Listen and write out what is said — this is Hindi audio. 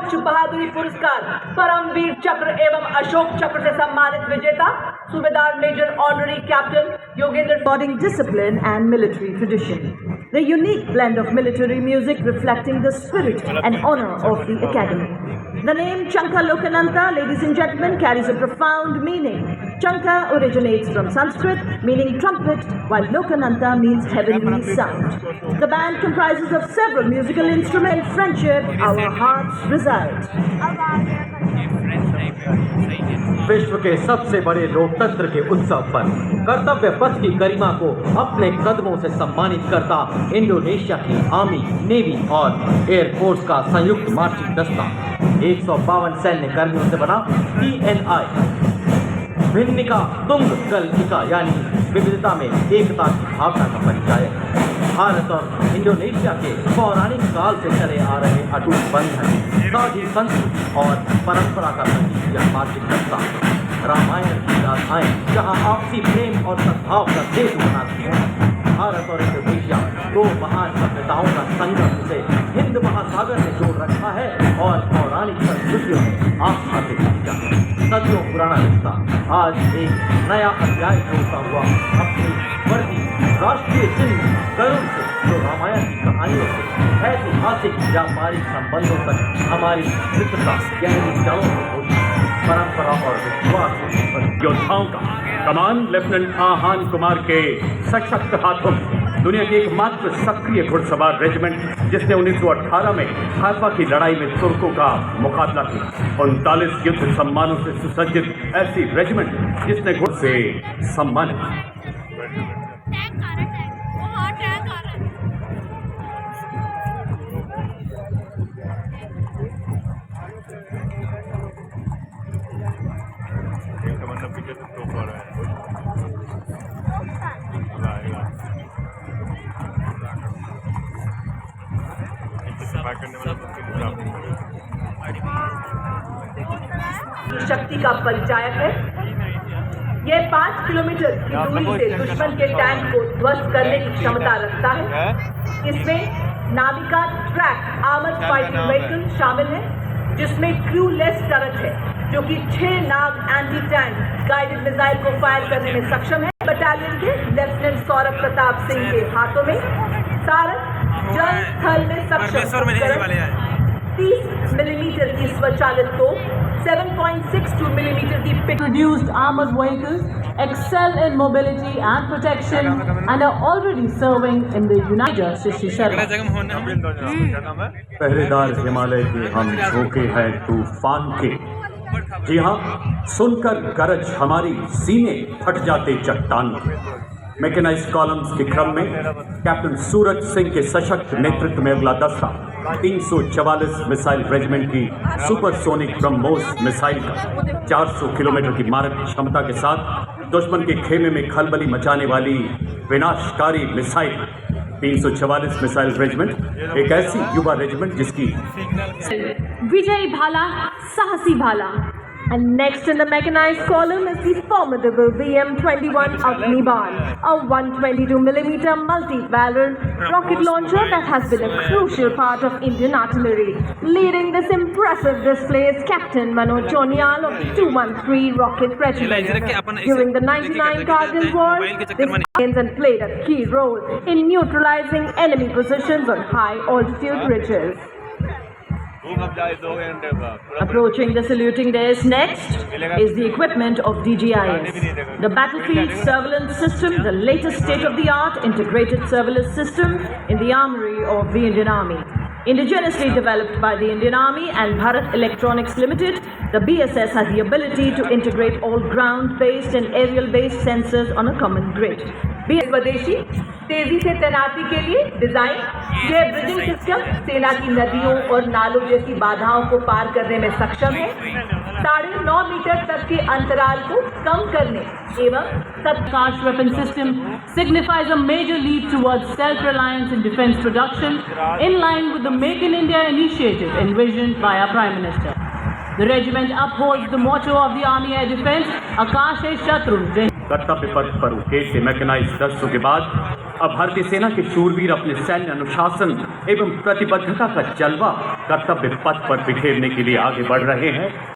सर्वोच्च बहादुरी पुरस्कार परमवीर चक्र एवं अशोक चक्र से सम्मानित विजेता सूबेदार major honorary captain Yogendra Boarding discipline and military tradition. The unique blend of military music reflecting the spirit and honor of the academy. The name Chanka Lokananta, ladies and gentlemen, carries a profound meaning. Chanka originates from Sanskrit, meaning trumpet, while Lokananta means heavenly sound. The band comprises of several musical instruments. Friendship, our hearts reside. विश्व के सबसे बड़े लोकतंत्र के उत्सव पर कर्तव्य पथ की गरिमा को अपने कदमों से सम्मानित करता इंडोनेशिया की आर्मी, नेवी और एयरफोर्स का संयुक्त मार्चिंग दस्ता 152 सैन्य कर्मियों से बना TNI भिन्निका तुंग कलनिका यानी विविधता में एकता की भावना का परिचायक। भारत और इंडोनेशिया के पौराणिक काल से चले आ रहे अटूट बंधन, साझी संस्कृति और परंपरा का प्रतीक यह मार्चिंग दस्ता रामायण की गाथाएं जहां आपसी प्रेम और सद्भाव का सेतु बनाती हैं। भारत और इंडोनेशिया दो महान सभ्यताओं का संगम जिसे हिंद महासागर ने जोड़ रखा है और पौराणिक संस्कृतियों में आस्था से जुड़ा है। सदियों पुराना रिश्ता आज एक नया अध्याय जोड़ता हुआ अपनी वर्दी राष्ट्रीय चिन्ह गरुड़ से जो रामायण की कहानियों से ऐतिहासिक व्यापारिक संबंधों तक हमारी मित्रता गहरी जड़ों को होती परंपरा और विश्वास योद्धाओं का कमान लेफ्टिनेंट आहान कुमार के सशक्त हाथों में दुनिया की एकमात्र सक्रिय घुड़सवार रेजिमेंट जिसने 1918 में हाइफा की लड़ाई में तुर्कों का मुकाबला किया। 39 युद्ध सम्मानों से सुसज्जित ऐसी रेजिमेंट जिसने घुड़ से सम्मानित शक्ति का परिचायक है। यह 5 किलोमीटर की दूरी से दुश्मन के टैंक को ध्वस्त करने की क्षमता रखता है। इसमें Navika track armoured fighting vehicle शामिल है जिसमें क्रूलेस टरट है जो कि 6 नाग एंटी टैंक गाइडेड मिसाइल को फायर करने में सक्षम है। बटालियन के लेफ्टिनेंट सौरभ प्रताप सिंह के हाथों में सारंग जल स्थल में सक्षम 30 मिलीमीटर की स्वचालित तोप, 7.62 millimeter की Produced armored vehicles excel in mobility and protection and are already serving in the United States. पहरेदार हिमालय के हम झोंके हैं तूफान के। जी हाँ, सुनकर गरज हमारी सीने फट जाते चट्टान के। मैकेनाइज्ड कॉलम्स के क्रम में कैप्टन सूरज सिंह के सशक्त नेतृत्व में अगला दस्ता 344 मिसाइल रेजिमेंट की सुपरसोनिक ब्रह्मोस मिसाइल का 400 किलोमीटर की मारक क्षमता के साथ दुश्मन के खेमे में खलबली मचाने वाली विनाशकारी मिसाइल 344 मिसाइल रेजिमेंट एक ऐसी युवा रेजिमेंट जिसकी Vijay Bhala, Sahasi Bhala. And next in the mechanized column is the formidable BM-21 Agnibaal, a 122mm multi-barrel rocket launcher that has been a crucial part of Indian artillery. Leading this impressive display is Captain Manoj Chonial of the 213 Rocket Regiment. During the 99 Kargil War, this played a key role in neutralizing enemy positions on high-altitude ridges. Approaching the saluting dais next is the equipment of DGIS. The battlefield surveillance system, the latest state-of-the-art integrated surveillance system in the armory of the Indian Army. Indigenously developed by the Indian Army and Bharat Electronics Limited, the BSS has the ability to integrate all ground-based and aerial-based sensors on a common grid. स्वदेशी तेजी से तैनाती के लिए डिजाइन यह ब्रिजिंग सिस्टम सेना की नदियों और नालों जैसी बाधाओं को पार करने में सक्षम है। 9.5 मीटर तक के अंतराल को कम करने एवं Akash weapon system signifies a major leap towards self-reliance in defense production in line with the Make in India initiative envisioned by our Prime Minister. The regiment upholds the motto of the Army Air Defence, Akash Shatru. कर्तव्य पथ पर उकेश से मैकेनाइज्ड दस्तों के बाद अब भारतीय सेना के शूरवीर अपने सैन्य अनुशासन एवं प्रतिबद्धता का जलवा कर्तव्य पथ पर बिखेरने के लिए आगे बढ़ रहे हैं।